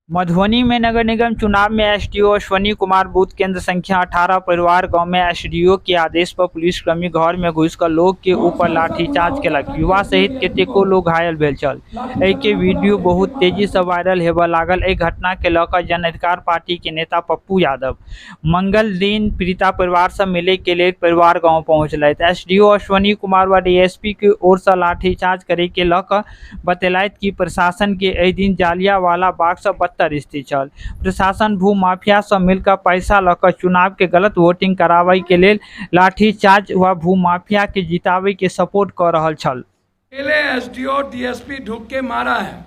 मधुबनी में नगर निगम चुनाव में एसडीओ अश्विनी कुमार बूथ केंद्र संख्या 18 परिवार गांव में एसडीओ के आदेश पर पुलिसकर्मी घर में घुसकर लोग के ऊपर लाठीचार्ज केलक। युवा सहित कतेको लोग घायल भेल छल। एहि के वीडियो बहुत तेजी से वायरल हेबय लागल। एहि घटना के लऽ कऽ जन अधिकार पार्टी के नेता पप्पू यादव मंगल दिन पीड़िता परिवार से मिले के लिए परिवार गाँव पहुंचलथि। एसडीओ अश्विनी कुमार व डीएसपी के ओर से लाठीचार्ज करे के लऽ कऽ बतेलथि कि प्रशासन के एहि दिन जालियावाला बाग से बदतर स्थिति छल। प्रशासन भू माफिया से मिलकर पैसा लऽ कऽ चुनाव के गलत वोटिंग कराबै के लेल लाठीचार्ज व भू माफिया के जिताबै के सपोर्ट कर रहल छल। अकेले एसडीओ डीएसपी ढूंढ के मारा है।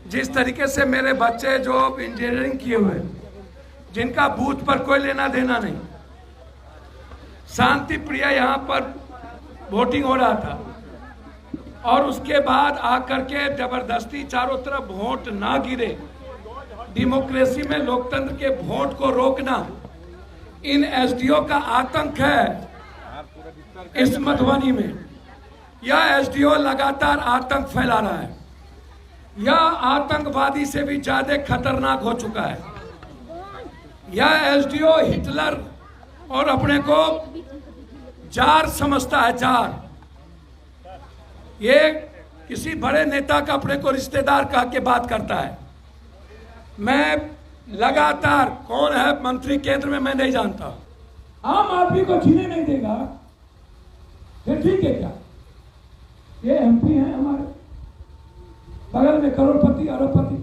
जिस तरीके से मेरे बच्चे जो इंजीनियरिंग किए हुए, जिनका बूथ पर कोई लेना देना नहीं, शांति प्रिय यहाँ पर वोटिंग हो रहा था और उसके बाद आकर के जबरदस्ती चारों तरफ वोट ना गिरे, डेमोक्रेसी में लोकतंत्र के वोट को रोकना इन एसडीओ का आतंक है। इस मधुबनी में यह एसडीओ लगातार आतंक फैला रहा है। यह आतंकवादी से भी ज्यादा खतरनाक हो चुका है। यह एसडीओ हिटलर और अपने को जार समझता है। जार ये किसी बड़े नेता का अपने को रिश्तेदार कह के बात करता है। मैं लगातार कौन है मंत्री केंद्र में मैं नहीं जानता, आम आदमी को जीने नहीं देगा, फिर ठीक है क्या? ये एमपी हैं हमारे बगल में, करोड़पति अरबपति,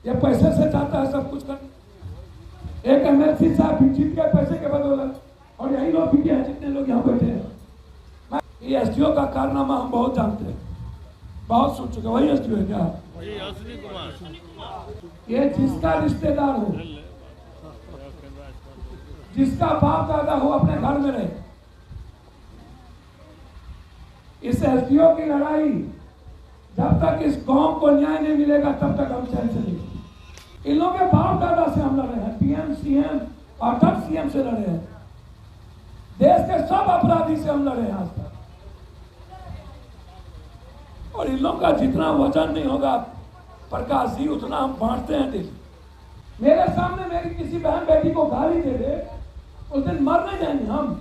ये पैसे से चाहता है सब कुछ कर। एक एमएलसी साहब जीत गए पैसे के बदौलत, और यही लोग भी हैं जितने लोग यहाँ बैठे हैं। ये एसडीओ का कारनामा हम बहुत जानते हैं, बहुत सुन चुके। वही एसडीओ है क्या? ये जिसका रिश्तेदार हो, जिसका बाप दादा हो, अपने घर में रहे। इस एसडीओ की लड़ाई जब तक इस गांव को न्याय नहीं मिलेगा तब तक हम चैन चलेंगे। इन लोगों के बाप दादा से हम लड़े हैं, पीएम सीएम और तब सीएम से लड़े हैं। देश के सब अपराधी से हम लड़े हैं आज तक। और इन लोगों का जितना वजन नहीं होगा प्रकाश जी, उतना हम बांटते हैं दिल। मेरे सामने मेरी किसी बहन बेटी को गाली दे दे, उस दिन मर नहीं जाएंगे हम।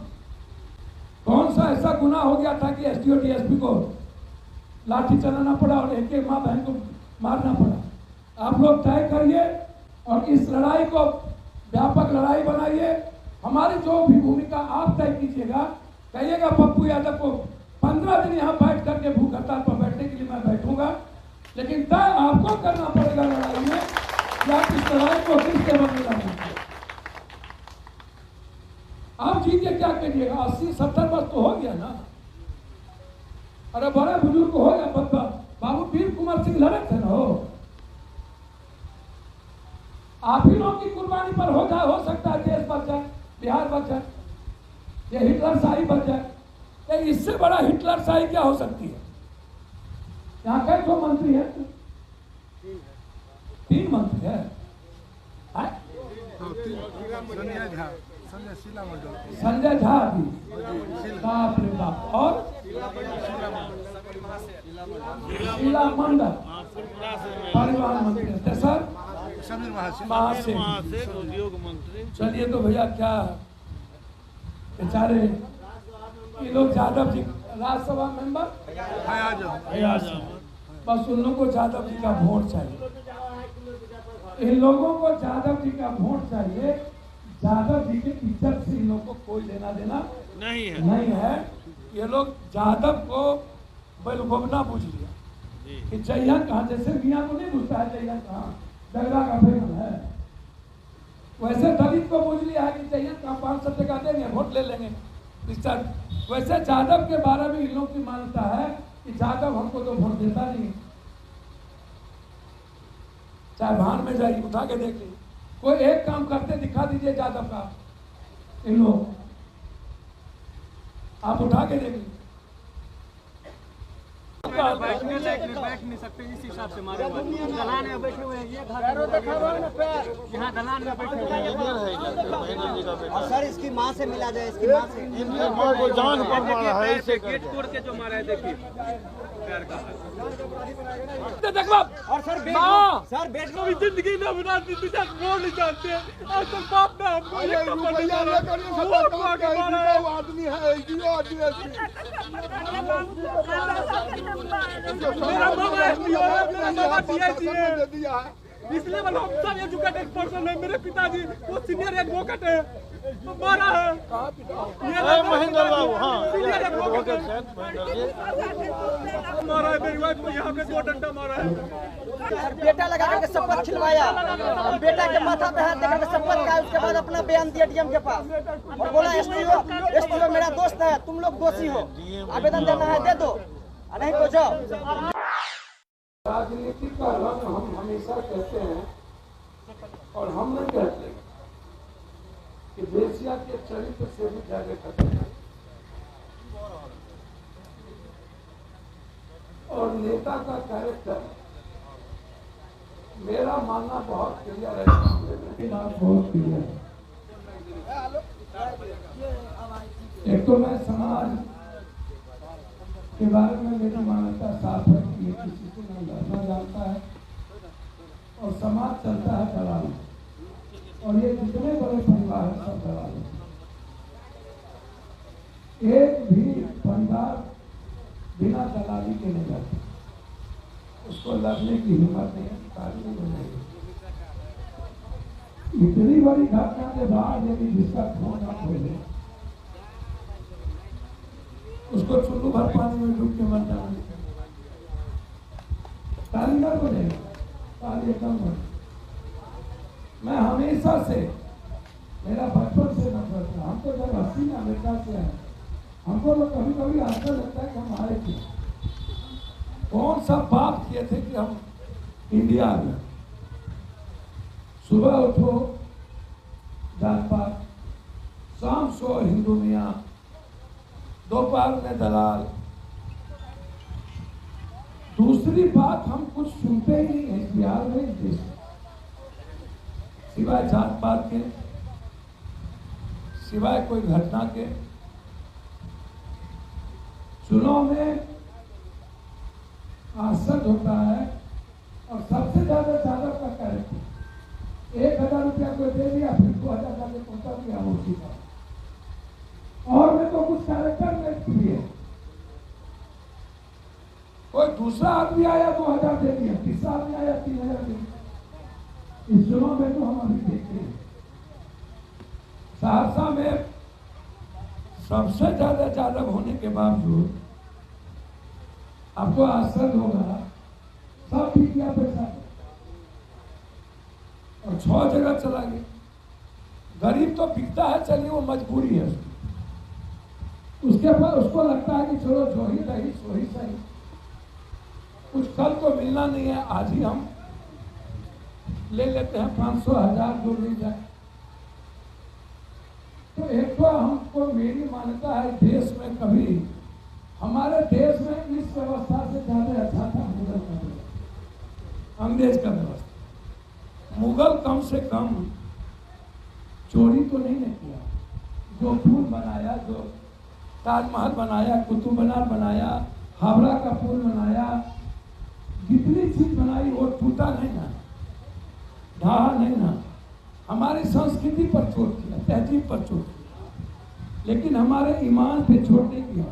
कौन सा ऐसा गुनाह हो गया था कि एसडीओ डीएसपी को लाठी चलाना पड़ा और एक एक माँ बहन को मारना पड़ा? आप लोग तय करिए और इस लड़ाई को व्यापक लड़ाई बनाइए। हमारी जो भी भूमिका आप तय कीजिएगा। कहिएगा पप्पू यादव को 15 दिन यहाँ बैठ करके भूख हड़ताल पर बैठने के लिए मैं बैठूंगा, लेकिन तय आपको करना पड़ेगा लड़ाई में कि आप इस लड़ाई को किसके बदले लड़ेंगे। आप जीत के क्या करिएगा? 80-70 वर्ष तो हो गया ना। अरे बड़े बुजुर्ग हो गया। बाबू वीर कुंवर सिंह लड़े थे ना हो। आप ही लोग की कुर्बानी पर हो सकता है देश बच जाए, बिहार बच जाए, ये हिटलर शाही बच जाए। इससे बड़ा हिटलर शाही क्या हो सकती है? यहाँ कई तो मंत्री है, 3 मंत्री है। संजय झा भी, बाप रे बाप। और शीला मंडल परिवहन मंत्री, सर महासेन। चलिए तो भैया क्या बेचारे ये लोग यादव जी राज्यसभा मेंबर बस उन लोगों को यादव जी का वोट चाहिए। इन लोगों को यादव जी का वोट चाहिए। यादव जी के इज्जत से इन लोगों को कोई लेना देना नहीं है। ये लोग यादव को बेलगोबना पूछ लिया कि जैया कहाँ, जैसे मियाँ को नहीं पूछता है जैया कहाँ, जगरा का फेमस है, वैसे दलित को पूछ लिया है कि जैया कहाँ 500 टका देंगे वोट ले लेंगे। वैसे यादव के बारे में इन लोग की मान्यता है कि यादव हमको तो वोट देता नहीं। चाहे भान में जाइए, उठा के देख लीजिए, कोई एक काम करते दिखा दीजिए यादव का। इन लोग आप उठा के देख लीजिए। बात है। बैठने लायक नहीं, बैठ नहीं सकते, इस हिसाब से मारे हुए हैं। दलान में बैठे हुए हैं, ये घर यहाँ दलान में बैठे हुए हैं। और सर इसकी माँ से मिला जाए, इसकी माँ से गेट तोड़ के जो मारा है, देखिए पैर का। देखो और सर माँ सर बेट कभी जिंदगी में बना दी तुझे वो नहीं जानते। आज तक बाप ने हमको एक नंबर नहीं मारा। आदमी है मेरा मामा एसपी है, मेरा मामा डीआईजी है, इसलिए मैं हम सब एजुकेटेड पर्सन है। मेरे पिताजी वो सीनियर एडवोकेट है, तो मारा है ये महेंद्र बाबू। हाँ सीनियर एडवोकेट मारा है मेरी वाइफ को, यहाँ पे 2 डंडा मारा है। सर बेटा लगा करके शपथ खिलवाया, बेटा के माथा पे हाथ देकर शपथ का, उसके बाद अपना बयान दिया डीएम के पास और बोला एसटीओ मेरा दोस्त है, तुम लोग दोषी हो, आवेदन देना है दे दो, नहीं तो जाओ। राजनीति का रंग हम हमेशा कहते हैं और हम नहीं कहते कि देसिया के चरित्र से भी ज्यादा खतरे हैं। और नेता का कैरेक्टर मेरा मानना बहुत क्लियर है, बहुत क्लियर है। एक तो मैं समाज के बारे में मेरी मान्यता साफ है कि ये किसी को नहीं लड़ना जानता है और समाज चलता है दलाल, और ये जितने बड़े परिवार हैं सब दलाल हैं। एक भी परिवार बिना दलाली के नहीं लड़ता, उसको लड़ने की हिम्मत नहीं है, ताकि नहीं। इतनी बड़ी घटना के बाद यदि जिसका खून न खोले उसको चुल्लू भर पानी में डूब के मर जाना, ताली न बोलेगा, ताली कम हो। मैं हमेशा से, मेरा बचपन से नफरत था। हम तो जब 80 में अमेरिका से आए, हमको तो कभी कभी ऐसा लगता है कि हम आए थे, कौन सा पाप किए थे कि हम इंडिया आ गए। सुबह उठो जात पात, शाम सो हिंदू मियाँ, दोपहर में दलाल। दूसरी बात, हम कुछ सुनते ही नहीं है बिहार में, इस देश में, सिवाय जात पात के, सिवाय कोई घटना के। चुनाव में आसद होता है और सबसे ज्यादा का कैरेक्टर 1000 रुपया कोई दे दिया, फिर 2000 जाके पहुंचा दिया मूर्ति का, और में तो कुछ कैरेक्टर में भी है। कोई दूसरा आदमी आया 2000 दे दिया, तीसरा आदमी आया 3000 दे दिया। इस चुनाव में तो हम अभी देखते हैं सहरसा में सबसे ज्यादा होने के बावजूद आपको आश्चर्य होगा, सब पी गया पैसा और 6 जगह चला गया। गरीब तो बिकता है, चलिए वो मजबूरी है उसके बाद, उसको लगता है कि चलो जो ही रही सो ही सही, कुछ कल तो मिलना नहीं है, आज ही हम ले लेते हैं 500 1000 जो मिल जाए। तो एक तो हमको, मेरी मान्यता है देश में कभी, हमारे देश में इस व्यवस्था से ज्यादा अच्छा था मुगल का व्यवस्था, अंग्रेज का व्यवस्था। मुगल कम से कम चोरी तो नहीं किया, जो पुल बनाया, जो ताजमहल बनाया, कुतुब मीनार बनाया, हावड़ा का पुल बनाया, जितनी चीज बनाई वो टूटा नहीं ना, ढहा नहीं ना। हमारी संस्कृति पर चोट किया, तहजीब पर चोट किया, लेकिन हमारे ईमान पे चोट नहीं किया।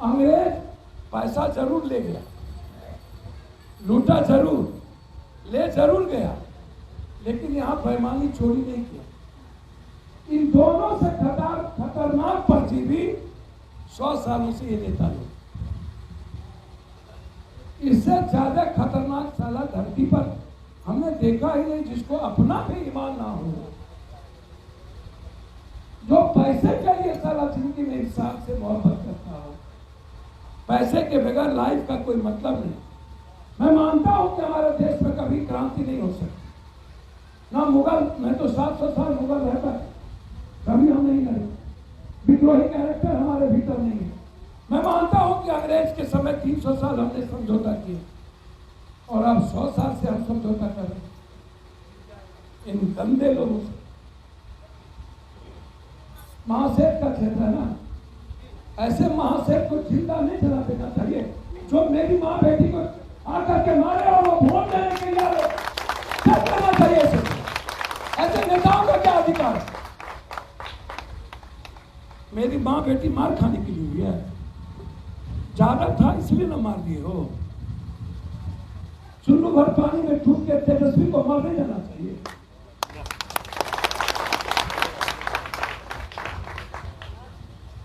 अंग्रेज पैसा जरूर ले गया, लूटा जरूर, ले जरूर गया, लेकिन यहाँ बेईमानी चोरी नहीं किया। इन दोनों से खतरनाक परजीवी 100 सालों से ये नेता लोग, इससे ज्यादा खतरनाक साला धरती पर हमने देखा ही नहीं, जिसको अपना भी ईमान ना हो, जो पैसे के लिए साला जिंदगी में इंसान से मोहब्बत करता हो। पैसे के बगैर लाइफ का कोई मतलब नहीं। मैं मानता हूं कि हमारे देश में कभी क्रांति नहीं हो सकती, ना मुगल, मैं तो 700 साल मुगल रहता है, कभी हम नहीं लड़े, विद्रोही कैरेक्टर हमारे भीतर नहीं है। मैं मानता हूं कि कि अंग्रेज के समय 300 साल हमने समझौता किया और अब 100 साल से हम समझौता कर रहे हैं इन गंदे लोगों से। महाशेर का क्षेत्र है ना, ऐसे महाशेर को जिंदा नहीं जला देना चाहिए जो मेरी माँ बेटी को आकर के मारे और वो वोट देने के लिए आए। क्या करना चाहिए ऐसे नेताओं का क्या अधिकार है? मेरी माँ बेटी मार खाने के लिए हुई है, ज्यादा था इसलिए ना मार दिए हो। चुल्लू भर पानी में डूब के तेजस्वी को मार नहीं जाना चाहिए।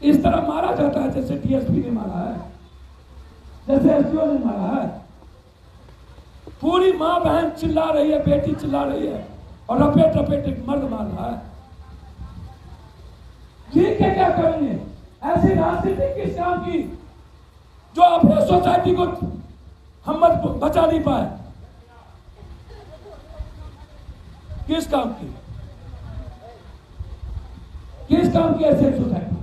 इस तरह मारा जाता है जैसे डीएसपी ने मारा है, जैसे एसडीओ ने मारा है। पूरी माँ बहन चिल्ला रही है, बेटी चिल्ला रही है और रपेट रपेट एक मर्द मार रहा है। जीत के क्या करेंगे? ऐसी राजनीति किस काम की जो अपने सोसाइटी को हम बचा नहीं पाए? किस काम की? किस काम की ऐसी सोसाइटी?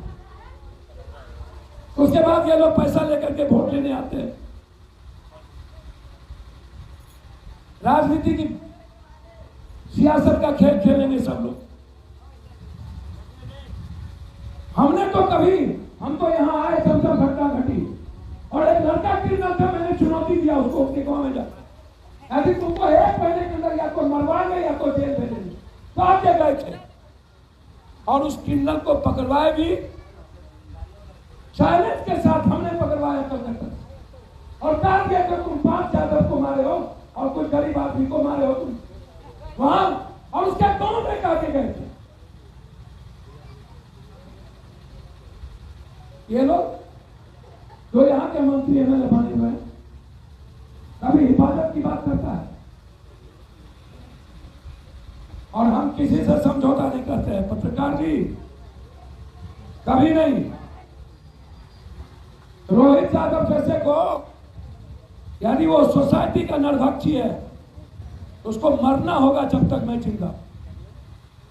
उसके बाद ये लोग पैसा लेकर के वोट लेने आते हैं। राजनीति की सियासत का खेल खेलेंगे सब लोग। हमने तो कभी, हम तो यहाँ आए जब घटना घटी और एक लड़का क्रिमिनल था, मैंने चुनौती दिया उसको अपने गांव में जाकर, ऐसे तुमको 1 महीने के अंदर या तो मरवाएंगे या तो जेल भेजेंगे। तो आप गए थे और उस क्रिमिनल को पकड़वाए भी चैलेंज के साथ हमने पकड़वाया कलकत्ता और कहा कि अगर तुम 5 यादव को मारे हो और कुछ गरीब आदमी को मारे हो तुम वहां, और उसके गांव में काटे गए थे। ये लोग जो यहाँ के मंत्री एमएलए बने हुए हैं, कभी हिफाजत की बात करता है और हम किसी से समझौता नहीं करते हैं पत्रकार जी, कभी नहीं। रोहित यादव जैसे को, यानी वो सोसाइटी का नरभक्षी है, उसको मरना होगा जब तक मैं जिंदा।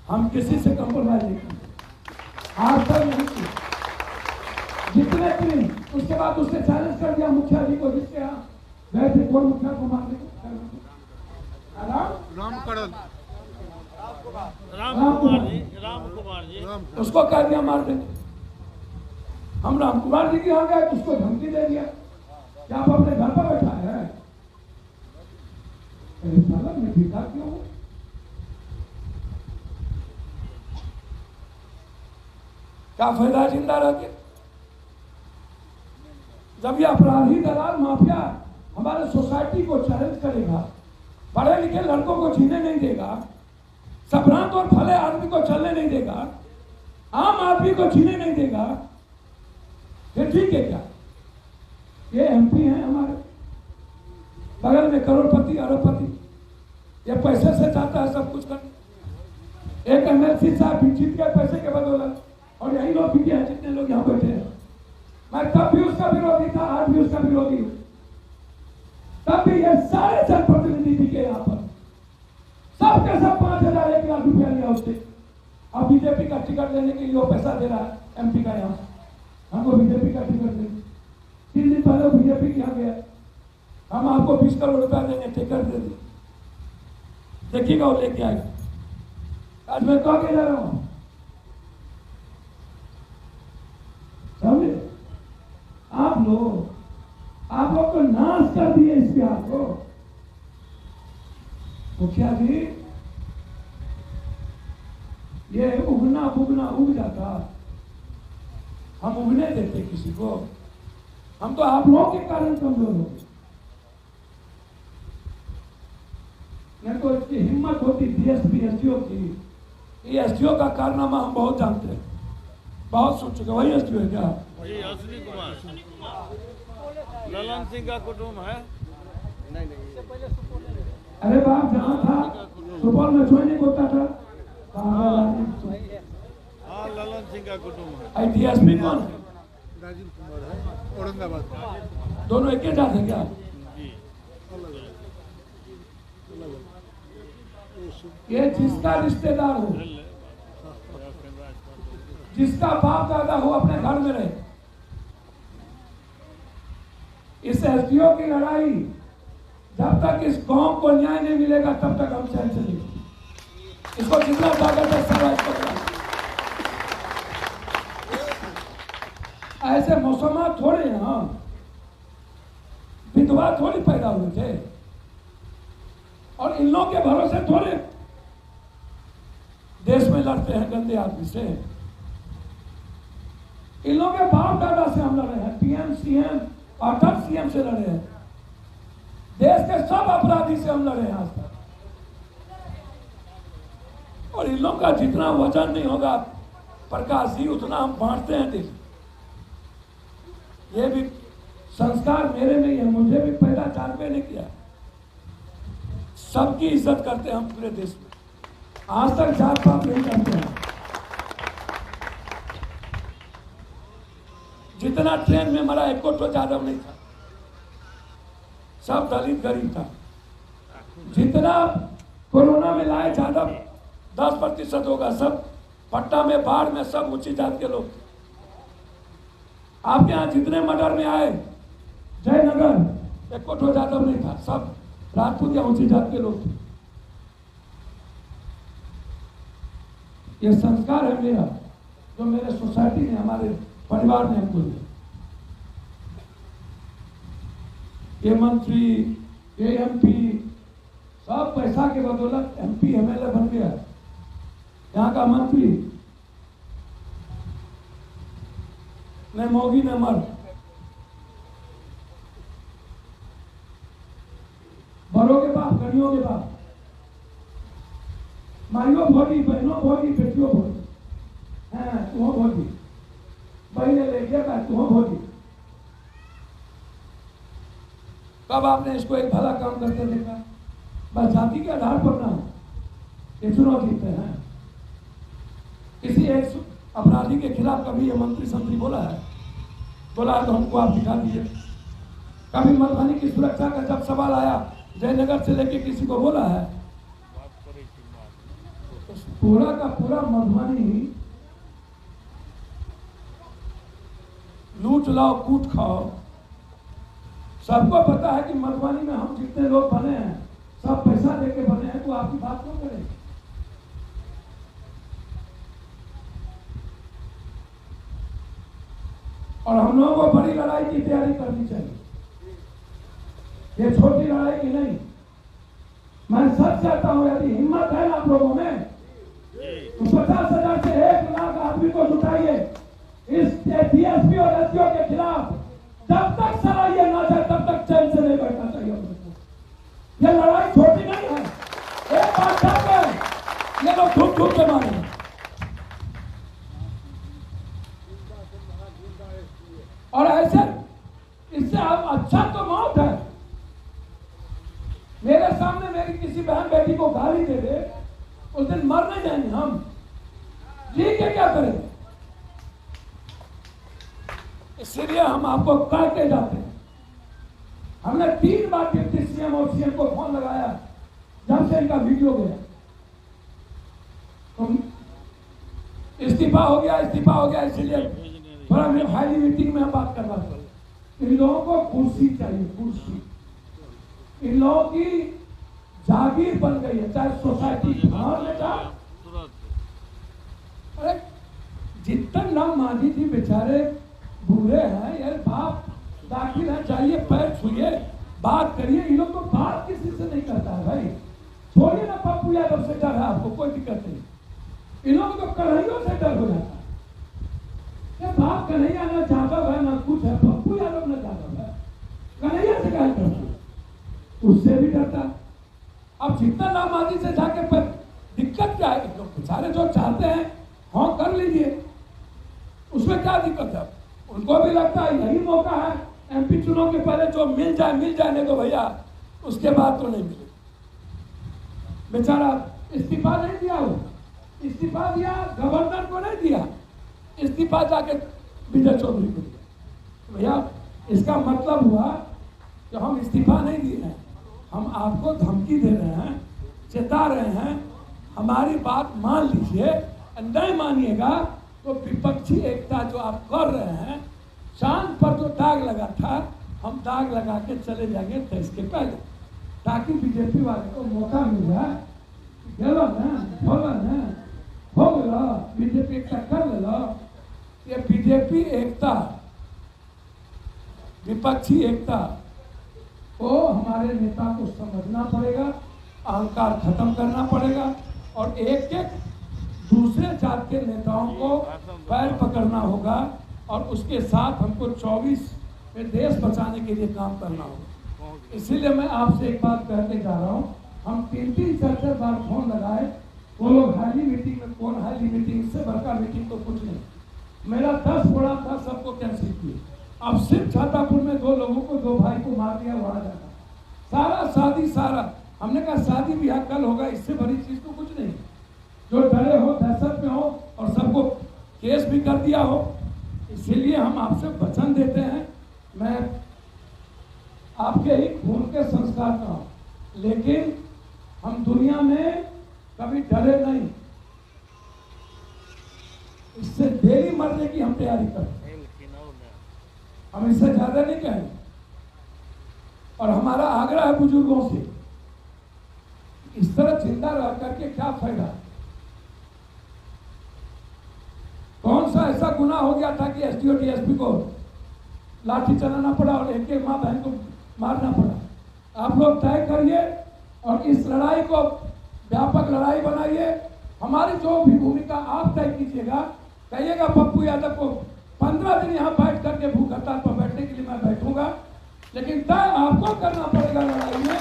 हम किसी से कंप्रोमाइज नहीं करते, आज तक नहीं किया। जितने दिन उसके बाद उसने चैलेंज कर दिया मुखिया जी को, जिसके यहाँ गए थे कौन मुखिया को मारने को, राम कुमार जी उसको कह दिया मार देंगे। हम राम कुमार जी के यहाँ गए, उसको धमकी दे दिया कि आप अपने घर पर बैठा है। मैं ठीका क्यों हूं? क्या फायदा जिंदा रह के? जब ये अपराधी दलाल माफिया हमारे सोसाइटी को चैलेंज करेगा, पढ़े लिखे लड़कों को जीने नहीं देगा, संभ्रांत और भले आदमी को चलने नहीं देगा, आम आदमी को जीने नहीं देगा, फिर ठीक है क्या? ये एमपी हैं हमारे बगल में, करोड़पति अरबपति, ये पैसे से चाहता है सब कुछ करना। एक एमएलसी साहब जीत गए पैसे के बदौलत, और यही लोग भी हैं जितने लोग यहाँ बैठे हैं। मैं तब भी उसका विरोधी था, आज भी उसका विरोधी हूं। तब भी ये सारे जनप्रतिनिधि भी के यहाँ पर सबके सब 5,000 1 लाख रुपया लिया उससे। अब बीजेपी का टिकट लेने के लिए वो पैसा दे रहा है एमपी का, यहाँ हमको बीजेपी का टिकट दे। 3 दिन पहले बीजेपी के यहाँ गया, हम आपको 20 करोड़ रुपया देंगे, टिकट दे दी, देखिएगा वो लेके आएगा। आज मैं कह के जा रहा हूं, समझे? आप लोग तो नाश कर दिए इस प्यार को। मुखिया जी, ये उगना बुगना उग जाता, हम उगने देते किसी को? हम तो आप लोगों के कारण कमजोर हो गए। नहीं तो इसकी हिम्मत होती डीएसपी एसडीओ की। ये एसडीओ का कारनामा हम बहुत जानते हैं, बहुत सुन चुके। वही एसडीओ है क्या? जी अश्विनी कुमार, ललन सिंह का कुटुंब है। अरे बाप, जहाँ था सुपौल में ज्वाइनिंग होता था। हाँ, ललन सिंह का कुटुंब है। डीएसपी कौन है? राजीव कुमार है, औरंगाबाद। दोनों एक ही जात है क्या? ये जिसका रिश्तेदार हो, जिसका बाप दादा हो, अपने घर में रहे, एसडीओ की लड़ाई, जब तक इस गांव को न्याय नहीं मिलेगा तब तक हम चैन से नहीं। इसको जितना ताकत है सारा इसको करें। ऐसे मौसमा थोड़े हैं, हम विधवा थोड़ी पैदा हुए थे और इन लोगों के भरोसे थोड़े देश में लड़ते हैं गंदे आदमी से। इन लोगों के बाप दादा से हम लड़े हैं, पीएम सीएम और तब सीएम से लड़े हैं, देश के सब अपराधी से हम लड़े हैं आज तक। और इन लोगों का जितना वजन नहीं होगा प्रकाश जी, उतना हम बांटते हैं दिल। ये भी संस्कार मेरे में ही है, मुझे भी पैदा जानबे नहीं किया। सबकी इज्जत करते हैं हम पूरे देश में, आज तक जात पात नहीं करते हैं। जितना ट्रेन में मरा एक तो यादव नहीं था, सब दलित गरीब था। जितना कोरोना में लाए यादव 10% होगा, सब पट्टा में बाढ़ में सब ऊंची जात के लोग थे। आपके यहाँ जितने मर्डर में आए जयनगर एक तो यादव नहीं था, सब राजपूत या ऊंची जात के लोग थे। ये संस्कार है मेरा, जो मेरे सोसाइटी ने, हमारे परिवार ने हमको दिया। ये मंत्री, ये एमपी, सब पैसा के बदौलत एमपी एमएलए बन गया। यहाँ का मंत्री न मोगी न मर्द, बड़ों के बाप, गड़ियों के बाप, माइयों भोगी, बहनों भोगी, बेटियों भोगी, है तुम भोगी, बहने ले गया तुम भोगी। कब आपने इसको एक भला काम करते देखा? बस जाति के आधार पर ना, ये चुनाव जीतते हैं। किसी एक अपराधी के खिलाफ कभी ये मंत्री संतरी बोला है? बोला है तो हमको आप दिखा दीजिए। कभी मधुबनी की सुरक्षा का जब सवाल आया, जयनगर से लेके किसी को बोला है? तो पूरा का पूरा मधुबनी लूट लाओ कूट खाओ। सबको पता है कि मधुबनी में हम जितने लोग बने हैं सब पैसा देके बने हैं, तो आपकी बात क्यों करें? और हम लोगों को बड़ी लड़ाई की तैयारी करनी चाहिए, ये छोटी लड़ाई की नहीं। मैं सच चाहता हूं, यदि हिम्मत है आप लोगों में तो 50,000 से 1 लाख आदमी को जुटाइए इस डीएसपी और एसपीओ के खिलाफ। जब तक सराइए ना जाए तब तक चैन से नहीं बैठना चाहिए। ये लड़ाई छोटी नहीं है, एक बात है, ये लोग धूप धूप के मारे। और ऐसे इससे आप अच्छा तो मौत है। मेरे सामने मेरी किसी बहन बेटी को गाली दे दे, उस दिन मर नहीं जाएंगे हम, जी के क्या करेंगे? इसलिए हम आपको कह के जाते हैं। हमने 3 बार डिप्टी सीएम और सीएम को फोन लगाया जब से इनका वीडियो गया। तो इस्तीफा हो गया, इसलिए थोड़ा हाईली मीटिंग में हम बात करवा सकते। इन लोगों को कुर्सी चाहिए, कुर्सी। इन लोगों की जागीर बन गई है, चाहे सोसाइटी भाव में जाए। अरे जितन राम मांझी जी बेचारे बूढ़े हैं, यार बाप दाखिल है, चाहिए पैर छुइए, बात करिए। इन लोग तो बात किसी से नहीं करता है भाई। छोड़िए ना, पप्पू यादव से डर है आपको, कोई दिक्कत नहीं। इन लोगों को कन्हैया से डर हो जाता है। ये बाप कन्हैया ना यादव है ना कुछ है, पप्पू यादव ना यादव है, कन्हैया से क्या करता, उससे भी डरता। अब जितना नाम आदि से जाके पर दिक्कत क्या है? लोग बेचारे जो चाहते हैं हाँ कर लीजिए, उसमें क्या दिक्कत है? उनको भी लगता है यही मौका है, एमपी चुनाव के पहले जो मिल जाए नहीं तो भैया उसके बाद तो नहीं मिले। बेचारा इस्तीफा नहीं दिया, वो इस्तीफा दिया गवर्नर को नहीं दिया, इस्तीफा जाके विजय चौधरी को दिया। भैया इसका मतलब हुआ कि हम इस्तीफा नहीं दिए हैं, हम आपको धमकी दे रहे हैं, चेता रहे हैं, हमारी बात मान लीजिए। नहीं मानिएगा तो विपक्षी एकता जो आप कर रहे हैं, चांद पर जो दाग लगा था हम दाग लगा के चले जाएंगे 23 के पहले, ताकि बीजेपी वाले को मौका मिल जाए। गेलो ना, बोलो ना, हो गया बीजेपी एकता कर लो। ये बीजेपी एकता, विपक्षी एकता को हमारे नेता को समझना पड़ेगा, अहंकार खत्म करना पड़ेगा और एक एक दूसरे जात के नेताओं को पैर पकड़ना होगा और उसके साथ हमको 24 में देश बचाने के लिए काम करना होगा। इसीलिए मैं आपसे एक बात कहते जा रहा हूँ, हम 3-4 बार फोन लगाए, वो लोग हाली मीटिंग में, कौन हाली मीटिंग, इससे बड़का मीटिंग तो कुछ नहीं। मेरा 10 बड़ा था, सबको कैंसिल किए। अब सिर्फ छातापुर में 2 लोगों को, 2 भाई को मार दिया, वहां जाना सारा शादी सारा। हमने कहा शादी ब्याह कल होगा, इससे बड़ी चीज तो कुछ नहीं। जो डरे हो, दहशत में हो और सबको केस भी कर दिया हो, इसीलिए हम आपसे वचन देते हैं। मैं आपके ही खून के संस्कार का हूं, लेकिन हम दुनिया में कभी डरे नहीं। इससे देरी मरने की हम तैयारी करें, हम इससे ज्यादा नहीं कहेंगे। और हमारा आग्रह है बुजुर्गों से, इस तरह जिंदा रह करके क्या फायदा। कौन सा ऐसा गुनाह हो गया था कि एसडीओ डीएसपी को लाठी चलाना पड़ा और एक माँ बहन को मारना पड़ा। आप लोग तय करिए और इस लड़ाई को व्यापक लड़ाई बनाइए। हमारी जो भी भूमिका आप तय कीजिएगा, कहिएगा पप्पू यादव को 15 दिन यहाँ बैठ करके भूख हड़ताल पर बैठने के लिए मैं बैठूंगा, लेकिन तय आपको करना पड़ेगा लड़ाई में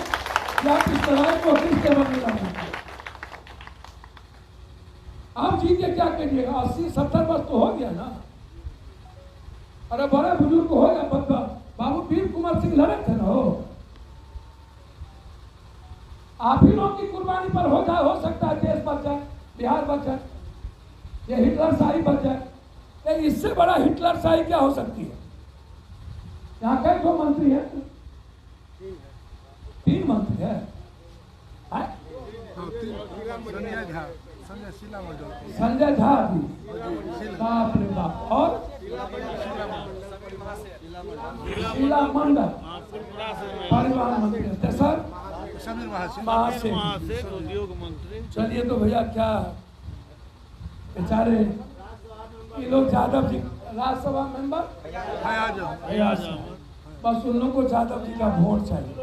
कि आप इस लड़ाई को किसके बदले लड़ेंगे। आप जी के क्या करिएगा, 80-70 वर्ष तो हो गया ना। अरे बड़े बुजुर्ग हो गया, बाबू वीर कुंवर सिंह लड़े थे ना हो। आप ही लोग की कुर्बानी पर हो सकता है देश बच जाए, बिहार बच जाए, ये हिटलर शाही बच जाए। इससे बड़ा हिटलर शाही क्या हो सकती है। यहाँ कई 2 मंत्री है, 3 मंत्री है। संजय झा जी, बाप रे बाप, और शीला मंडल परिवहन मंत्री, सर महासेठ, उद्योग मंत्री। चलिए तो भैया क्या बेचारे ये लोग, यादव जी राज्यसभा मेंबर, बस उन लोगों को यादव जी का वोट चाहिए।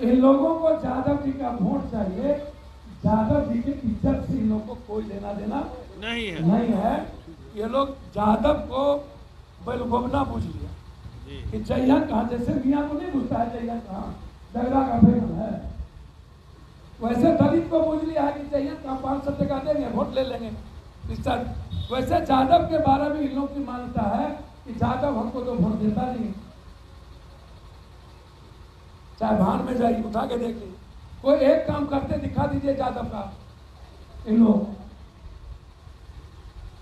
इन लोगों को यादव जी का वोट चाहिए। यादव जी के इज्जत से इन लोगों को कोई लेना देना नहीं है। ये लोग यादव को बेलगोबना बुझ लिया कि जैया कहाँ, जैसे मियाँ को नहीं बुझता है जैया कहाँ झगड़ा का फेमस है, वैसे दलित को बुझ लिया है कि जैया कहाँ 500 टका देंगे वोट ले लेंगे। वैसे यादव के बारे में इन लोग की मान्यता है कि यादव हमको तो वोट देता नहीं। चाहे भान में जाइए, उठा के देख लीजिए, कोई एक काम करते दिखा दीजिए यादव का, इन लोग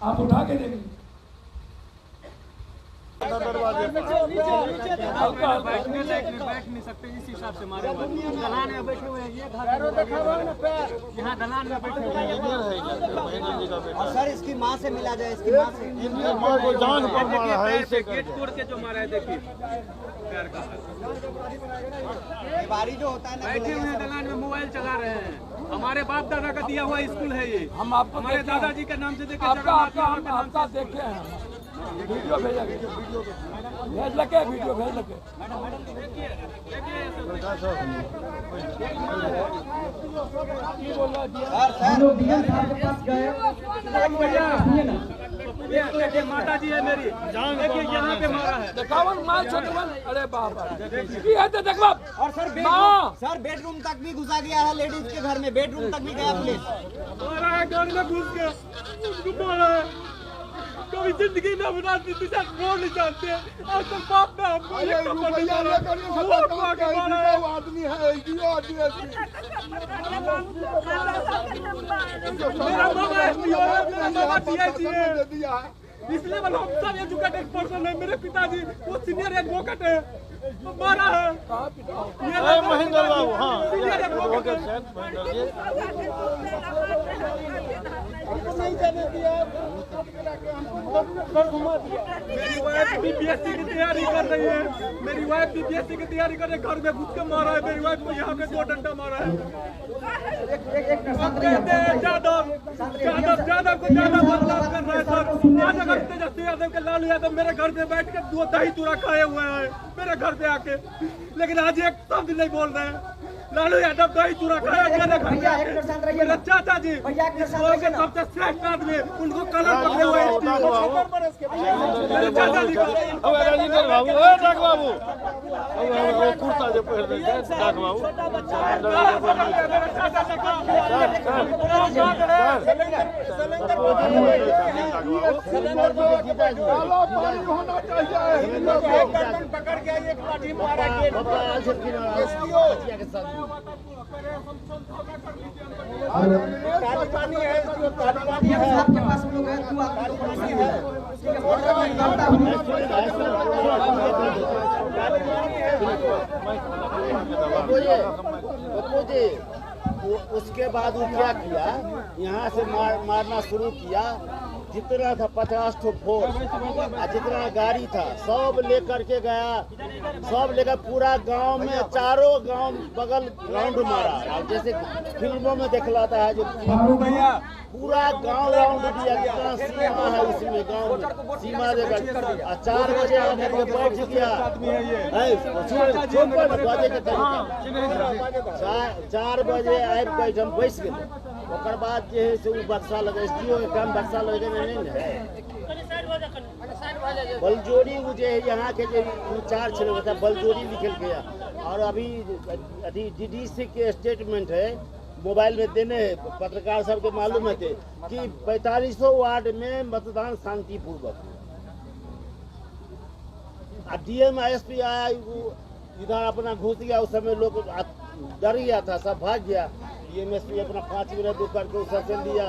आप उठा के देख लीजिए। बैठ नहीं सकते, इस हिसाब से मारे दलान में बैठे हुए हैं। यहाँ दलान में बैठे हुए हैं। और सर इसकी माँ से मिला जाए, इसकी माँ से गेट तोड़ के जो मारा है, देखिए बारी जो होता है ना, बैठे हुए हैं दलान में, मोबाइल चला रहे हैं। हमारे बाप दादा का दिया हुआ स्कूल है ये, हम आपको हमारे दादाजी के नाम से देखे आपका देखे हैं वीडियो भेज लगे, वीडियो भेज लगे। हम लोग डीएम साहब के पास गए, माता जी है मेरी, देखिए यहाँ पे मारा है। अरे बाबा, और सर बेडरूम तक भी घुसा गया है, लेडीज के घर में बेडरूम तक भी गया पुलिस। घर में घुस के उसको मारा है। कभी जिंदगी में अपना रोड नहीं जानते, आज तक बाप ने हमको आदमी है, मेरा मामा एसपी है, मेरा मामा डीआईजी है। इसलिए मैं सब एजुकेटेड पर्सन है। मेरे पिताजी वो सीनियर एडवोकेट है, मारा है महेंद्र बाबू। हाँ, सीनियर एडवोकेट नहीं जाने दिया, घुमा दिया। मेरी वाइफ बीपीएससी की तैयारी कर रही है, मेरी वाइफ बीपीएससी की तैयारी कर रही है, घर में घुस के मारा है मेरी वाइफ को, यहाँ पे 2 डंडा मारा है। यादव को ज्यादा बदलाव कर रहा है सर। आज अगर तेजस्वी यादव के लालू यादव मेरे घर पे बैठ के 2 दही चूड़ा खाए हुए हैं मेरे घर पे आके, लेकिन आज एक शब्द नहीं बोल रहे हैं। लालू यादव दही चूड़ा खाया मेरे घर पे आके। मेरे चाचा जी सबसे श्रेष्ठ आदमी, उनको कलम पकड़े हुए हैं मेरे चाचा जी को। राजेंद्र बाबू, बाबू कुर्ता जो पहन रहे हैं बाबू। पकड़ के एक लाठी मारा के आपके पास लोग हैं, तू उसके बाद वो क्या किया, यहाँ से मारना शुरू किया। जितना था 50 ठो फोर्स और जितना गाड़ी था सब लेकर के गया, सब लेकर पूरा गांव में, चारों गांव बगल राउंड मारा। और जैसे फिल्मों में दिखलाता है जो पूरा गांव राउंड दिया, जितना सीमा है उसमें गांव में सीमा देकर। 4 बजे आकर के बैठ गया, 4 बजे आबि के हम बैस गए। ओकर बाद जे है से बक्सा लगे, एसडीओ के काम बक्सा लगे नहीं है। बलजोरी वो जो है यहाँ के जो इंचार्ज था बलजोरी लिखल गया। और अभी डीडीसी के स्टेटमेंट है, मोबाइल में देने हैं, पत्रकार सब के मालूम है कि 4500 वार्ड में मतदान शांतिपूर्वक। डीएम एसपी आया, इधर अपना घुस गया। उस समय लोग डर गया था, सब भाग गया। डीएमएसपी अपना 5 मिनट करके उसे चल दिया।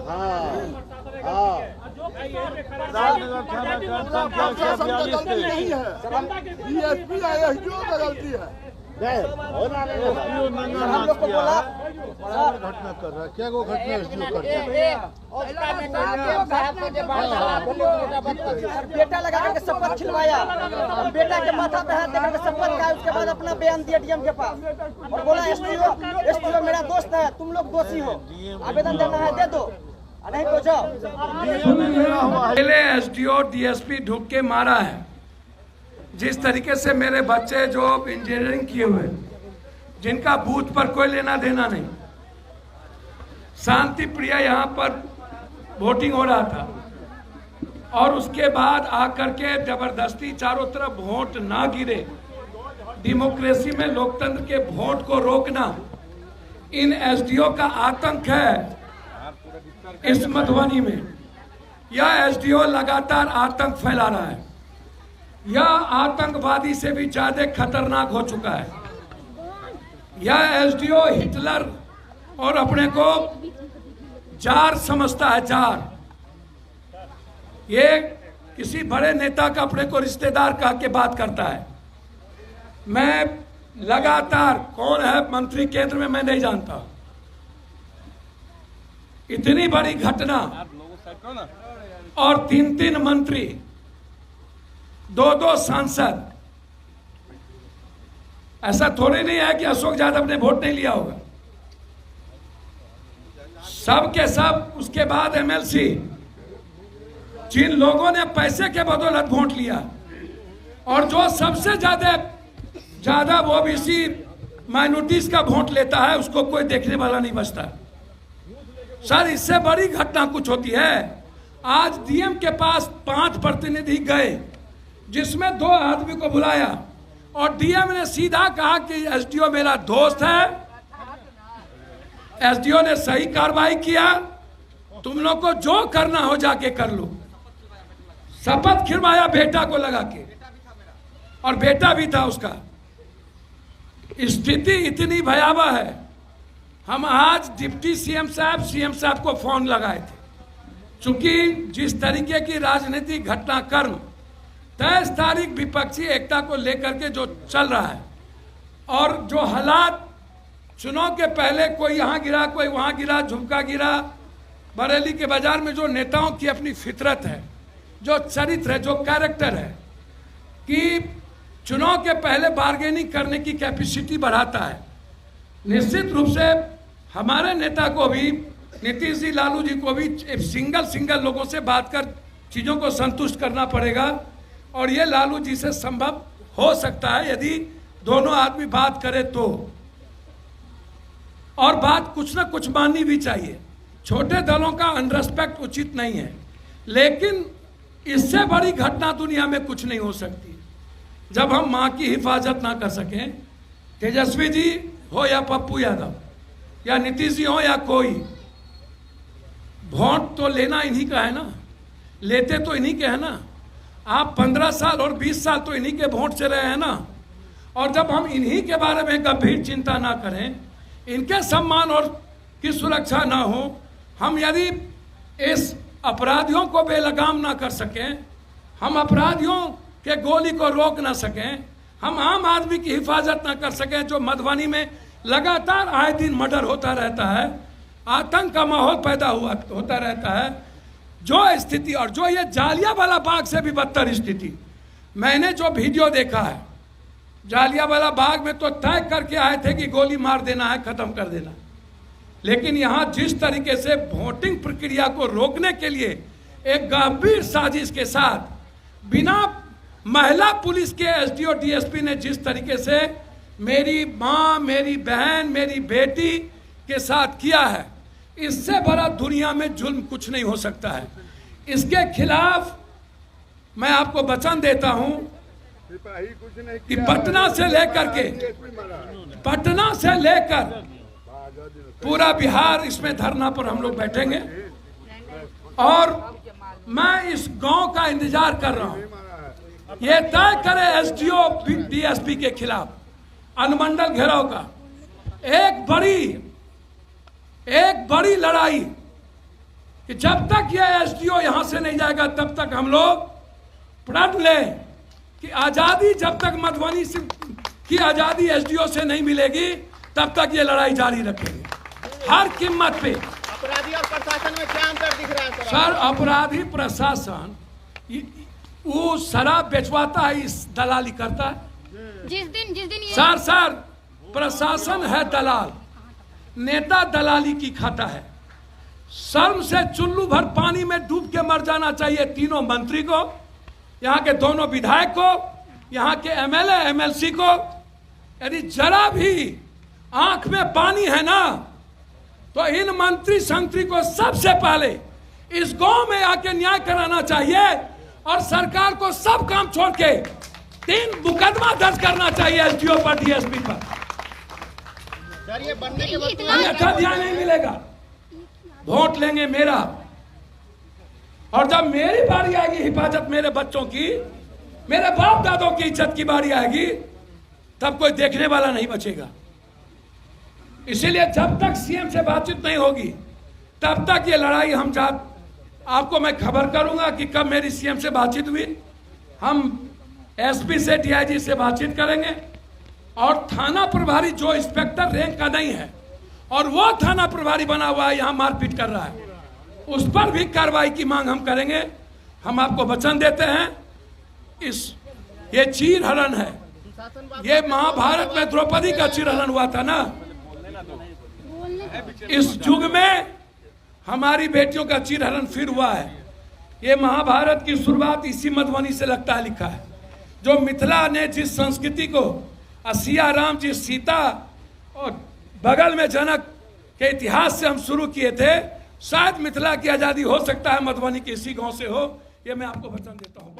हाँ हाँ, राजनगर थाना का संख्या 42 डीएसपी का गलती है। हम लोग को बोला घटना कर रहा है, क्या वो घटना एसडीओ करता है? बेटा लगा करके शपथ खिलवाया, बेटा के माथा पे हाथ देकर शपथ का, उसके बाद अपना बयान दिया डीएम के पास और बोला एसडीओ मेरा दोस्त है, तुम लोग दोषी हो, आवेदन देना है दे दो, नहीं तो जाओ। पहले एसडीओ डीएसपी ढूंढ के मारा है। जिस तरीके से मेरे बच्चे जो इंजीनियरिंग किए हुए, जिनका बूथ पर कोई लेना देना नहीं, शांति प्रिय यहाँ पर वोटिंग हो रहा था और उसके बाद आकर के जबरदस्ती चारों तरफ वोट ना गिरे, डेमोक्रेसी में लोकतंत्र के वोट को रोकना इन एसडीओ का आतंक है। इस मधुबनी में यह एसडीओ लगातार आतंक फैला रहा है। यह आतंकवादी से भी ज्यादा खतरनाक हो चुका है। यह एसडीओ हिटलर और अपने को जार समझता है, जार। ये किसी बड़े नेता का अपने को रिश्तेदार कह के बात करता है। मैं लगातार, कौन है मंत्री केंद्र में मैं नहीं जानता, इतनी बड़ी घटना और 3-3 मंत्री, 2-2 सांसद। ऐसा थोड़ी नहीं है कि अशोक यादव ने वोट नहीं लिया होगा, सब के सब। उसके बाद एमएलसी, जिन लोगों ने पैसे के बदौलत वोट लिया, और जो सबसे ज्यादा ओबीसी माइनॉरिटीज का वोट लेता है, उसको कोई देखने वाला नहीं बचता। सर, इससे बड़ी घटना कुछ होती है। आज डीएम के पास 5 प्रतिनिधि गए, जिसमें 2 आदमी को बुलाया और डीएम ने सीधा कहा कि एसडीओ मेरा दोस्त है। एसडीओ ने सही कार्रवाई किया, तुम लोग को जो करना हो जाके कर लो। शपथ खिलवाया बेटा को लगा के, और बेटा भी था उसका। स्थिति इतनी भयावह है हम आज डिप्टी सीएम साहब को फोन लगाए थे, चूंकि जिस तरीके की राजनीतिक घटनाक्रम 23 तारीख विपक्षी एकता को लेकर के जो चल रहा है और जो हालात चुनाव के पहले कोई यहाँ गिरा कोई वहाँ गिरा, झुमका गिरा, बरेली के बाजार में जो नेताओं की अपनी फितरत है, जो चरित्र है, जो कैरेक्टर है कि चुनाव के पहले बार्गेनिंग करने की कैपेसिटी बढ़ाता है, निश्चित रूप से हमारे नेता को भी, नीतीश जी, लालू जी को भी सिंगल लोगों से बात कर चीज़ों को संतुष्ट करना पड़ेगा। और ये लालू जी से संभव हो सकता है यदि दोनों आदमी बात करें तो, और बात कुछ ना कुछ माननी भी चाहिए। छोटे दलों का अनरेस्पेक्ट उचित नहीं है, लेकिन इससे बड़ी घटना दुनिया में कुछ नहीं हो सकती जब हम मां की हिफाजत ना कर सकें। तेजस्वी जी हो या पप्पू यादव या नीतीश जी हो या कोई, वोट तो लेना इन्हीं का है ना, लेते तो इन्हीं के है ना। आप 15 साल और 20 साल तो इन्हीं के वोट से रहे हैं ना। और जब हम इन्हीं के बारे में गंभीर चिंता ना करें, इनके सम्मान और की सुरक्षा ना हो, हम यदि इस अपराधियों को बेलगाम ना कर सकें, हम अपराधियों के गोली को रोक ना सकें, हम आम आदमी की हिफाजत ना कर सकें, जो मधुबनी में लगातार आए दिन मर्डर होता रहता है, आतंक का माहौल पैदा होता रहता है, जो स्थिति और जो ये जालियांवाला बाग से भी बदतर स्थिति, मैंने जो वीडियो देखा है, जालियांवाला बाग में तो तय करके आए थे कि गोली मार देना है, खत्म कर देना, लेकिन यहाँ जिस तरीके से वोटिंग प्रक्रिया को रोकने के लिए एक गंभीर साजिश के साथ बिना महिला पुलिस के एसडीओ डीएसपी ने जिस तरीके से मेरी माँ, मेरी बहन, मेरी बेटी के साथ किया है, इससे बड़ा दुनिया में जुल्म कुछ नहीं हो सकता है। इसके खिलाफ मैं आपको वचन देता हूं कि पटना से लेकर पूरा बिहार इसमें धरना पर हम लोग बैठेंगे। और मैं इस गांव का इंतजार कर रहा हूं, ये तय करे एसडीओ डीएसपी के खिलाफ अनुमंडल घेराव का एक बड़ी लड़ाई, कि जब तक ये एसडीओ यहां से नहीं जाएगा तब तक हम लोग प्रण लें कि आजादी, जब तक मधुबनी की आजादी एसडीओ से नहीं मिलेगी तब तक ये लड़ाई जारी रखेंगे हर कीमत पे। अपराधी और प्रशासन में क्या अंतर दिख रहा है सर? अपराधी प्रशासन वो शराब बेचवाता है, इस दलाली करता है। जिस दिन ये सर प्रशासन है दलाल, नेता दलाली की खाता है। शर्म से चुल्लू भर पानी में डूब के मर जाना चाहिए तीनों मंत्री को, यहाँ के दोनों विधायक को, यहाँ के एमएलए एमएलसी को। यदि जरा भी आंख में पानी है ना, तो इन मंत्री संतरी को सबसे पहले इस गांव में आके न्याय कराना चाहिए और सरकार को सब काम छोड़ के 3 मुकदमा दर्ज करना चाहिए एसडीओ पर, डीएसपी पर। ये बनने के बाद अन्यथा ध्यान नहीं मिलेगा। वोट लेंगे मेरा, और जब मेरी बारी आएगी हिफाजत मेरे बच्चों की, मेरे बाप दादों की इज्जत की बारी आएगी, तब कोई देखने वाला नहीं बचेगा। इसीलिए जब तक सीएम से बातचीत नहीं होगी तब तक ये लड़ाई हम आपको मैं खबर करूंगा कि कब मेरी सीएम से बातचीत हुई। हम एसपी से डीआईजी से बातचीत करेंगे, और थाना प्रभारी जो इंस्पेक्टर रैंक का नहीं है और वो थाना प्रभारी बना हुआ है, यहाँ मारपीट कर रहा है, उस पर भी कार्रवाई की मांग हम करेंगे। हम आपको वचन देते हैं, ये चीर हरण है, ये महाभारत में द्रौपदी का चीर हरण हुआ था ना, इस युग में हमारी बेटियों का चीर हरण फिर हुआ है। ये महाभारत की शुरुआत इसी मधुबनी से लगता है लिखा है, जो मिथिला ने जिस संस्कृति को सिया राम जी, सीता और बगल में जनक के इतिहास से हम शुरू किए थे, शायद मिथिला की आजादी हो सकता है मधुबनी के इसी गांव से हो। ये मैं आपको वचन देता हूँ।